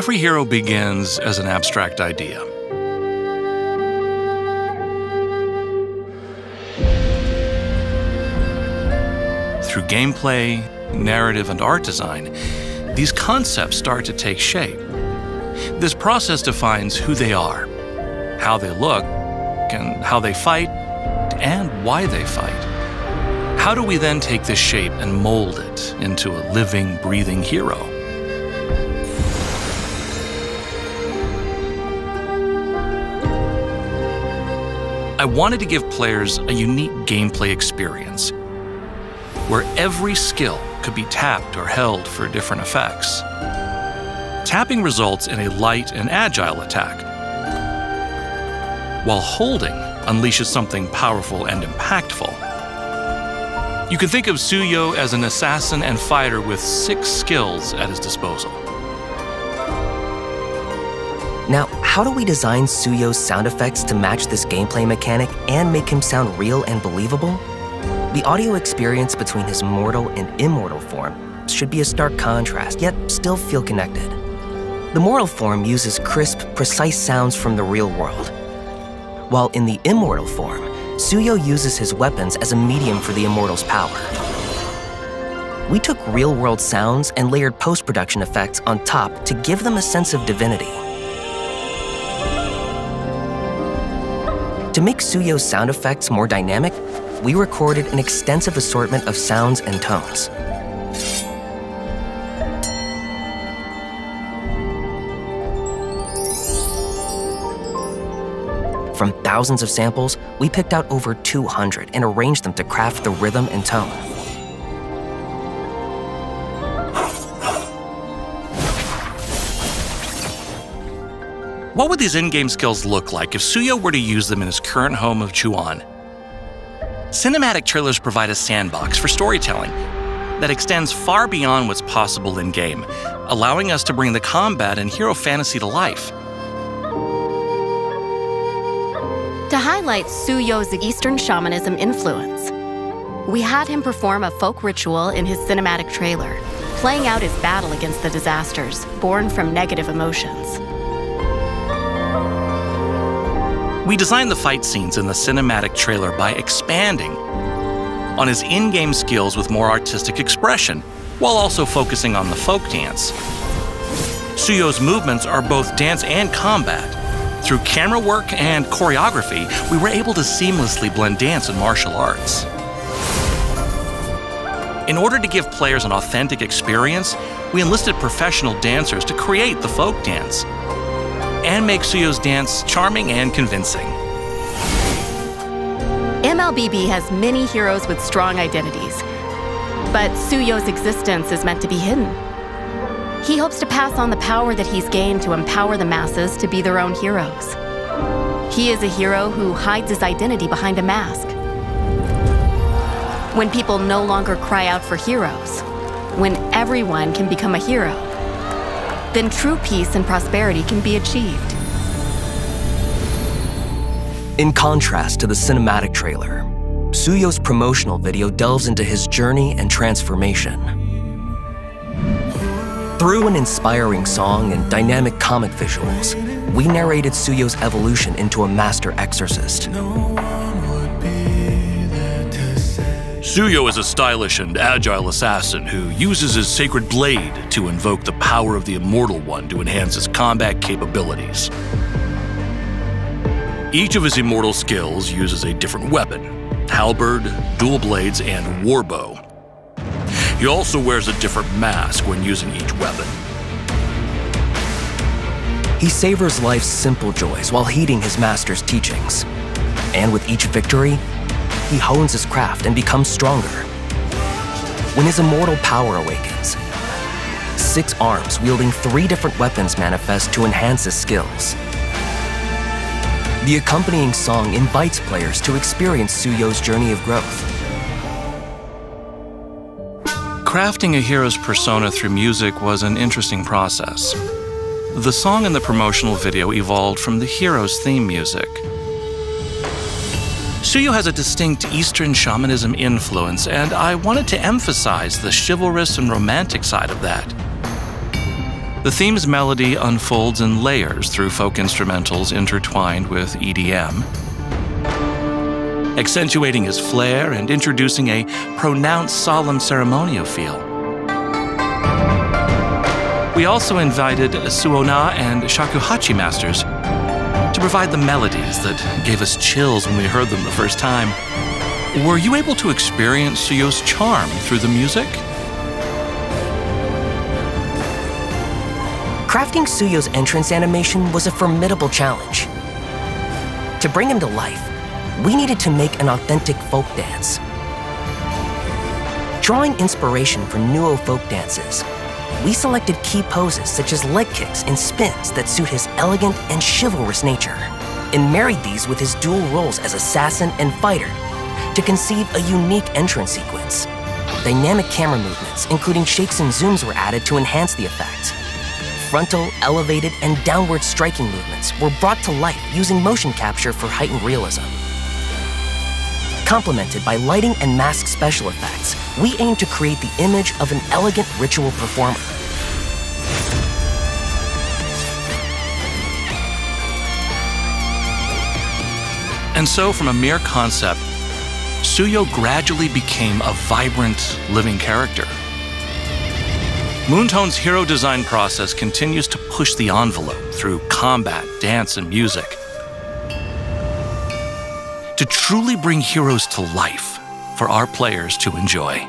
Every hero begins as an abstract idea. Through gameplay, narrative, and art design, these concepts start to take shape. This process defines who they are, how they look, and how they fight, and why they fight. How do we then take this shape and mold it into a living, breathing hero? I wanted to give players a unique gameplay experience where every skill could be tapped or held for different effects. Tapping results in a light and agile attack, while holding unleashes something powerful and impactful. You can think of Suyou'yu as an assassin and fighter with 6 skills at his disposal. Now, how do we design Suyou'yu's sound effects to match this gameplay mechanic and make him sound real and believable? The audio experience between his mortal and immortal form should be a stark contrast, yet still feel connected. The mortal form uses crisp, precise sounds from the real world, while in the immortal form, Suyou'yu uses his weapons as a medium for the immortal's power. We took real-world sounds and layered post-production effects on top to give them a sense of divinity. To make Suyou'yu's sound effects more dynamic, we recorded an extensive assortment of sounds and tones. From thousands of samples, we picked out over 200 and arranged them to craft the rhythm and tone. What would these in-game skills look like if Suyou'yu were to use them in his current home of Chuan? Cinematic trailers provide a sandbox for storytelling that extends far beyond what's possible in-game, allowing us to bring the combat and hero fantasy to life. To highlight Suyou'yu's Eastern shamanism influence, we had him perform a folk ritual in his cinematic trailer, playing out his battle against the disasters born from negative emotions. We designed the fight scenes in the cinematic trailer by expanding on his in-game skills with more artistic expression, while also focusing on the folk dance. Suyou'yu's movements are both dance and combat. Through camera work and choreography, we were able to seamlessly blend dance and martial arts. In order to give players an authentic experience, we enlisted professional dancers to create the folk dance and make Suyou'yu's dance charming and convincing. MLBB has many heroes with strong identities, but Suyou'yu's existence is meant to be hidden. He hopes to pass on the power that he's gained to empower the masses to be their own heroes. He is a hero who hides his identity behind a mask. When people no longer cry out for heroes, when everyone can become a hero, then true peace and prosperity can be achieved. In contrast to the cinematic trailer, Suyou'yu's promotional video delves into his journey and transformation. Through an inspiring song and dynamic comic visuals, we narrated Suyou'yu's evolution into a master exorcist. Suyou'yu is a stylish and agile assassin who uses his sacred blade to invoke the power of the Immortal One to enhance his combat capabilities. Each of his immortal skills uses a different weapon: halberd, dual blades, and warbow. He also wears a different mask when using each weapon. He savors life's simple joys while heeding his master's teachings. And with each victory, he hones his craft and becomes stronger. When his immortal power awakens, 6 arms wielding 3 different weapons manifest to enhance his skills. The accompanying song invites players to experience Suyou'yu's journey of growth. Crafting a hero's persona through music was an interesting process. The song in the promotional video evolved from the hero's theme music. Suyou'yu has a distinct Eastern shamanism influence, and I wanted to emphasize the chivalrous and romantic side of that. The theme's melody unfolds in layers through folk instrumentals intertwined with EDM, accentuating his flair and introducing a pronounced solemn ceremonial feel. We also invited Suyou'yu and shakuhachi masters to provide the melodies that gave us chills when we heard them the first time. Were you able to experience Suyou'yu's charm through the music? Crafting Suyou'yu's entrance animation was a formidable challenge. To bring him to life, we needed to make an authentic folk dance. Drawing inspiration from Nuo folk dances, we selected key poses such as leg kicks and spins that suit his elegant and chivalrous nature, and married these with his dual roles as assassin and fighter to conceive a unique entrance sequence. Dynamic camera movements, including shakes and zooms, were added to enhance the effect. Frontal, elevated, and downward striking movements were brought to life using motion capture for heightened realism. Complemented by lighting and mask special effects, we aim to create the image of an elegant ritual performer. And so, from a mere concept, Suyou'yu gradually became a vibrant, living character. Moontone's hero design process continues to push the envelope through combat, dance, and music to truly bring heroes to life for our players to enjoy.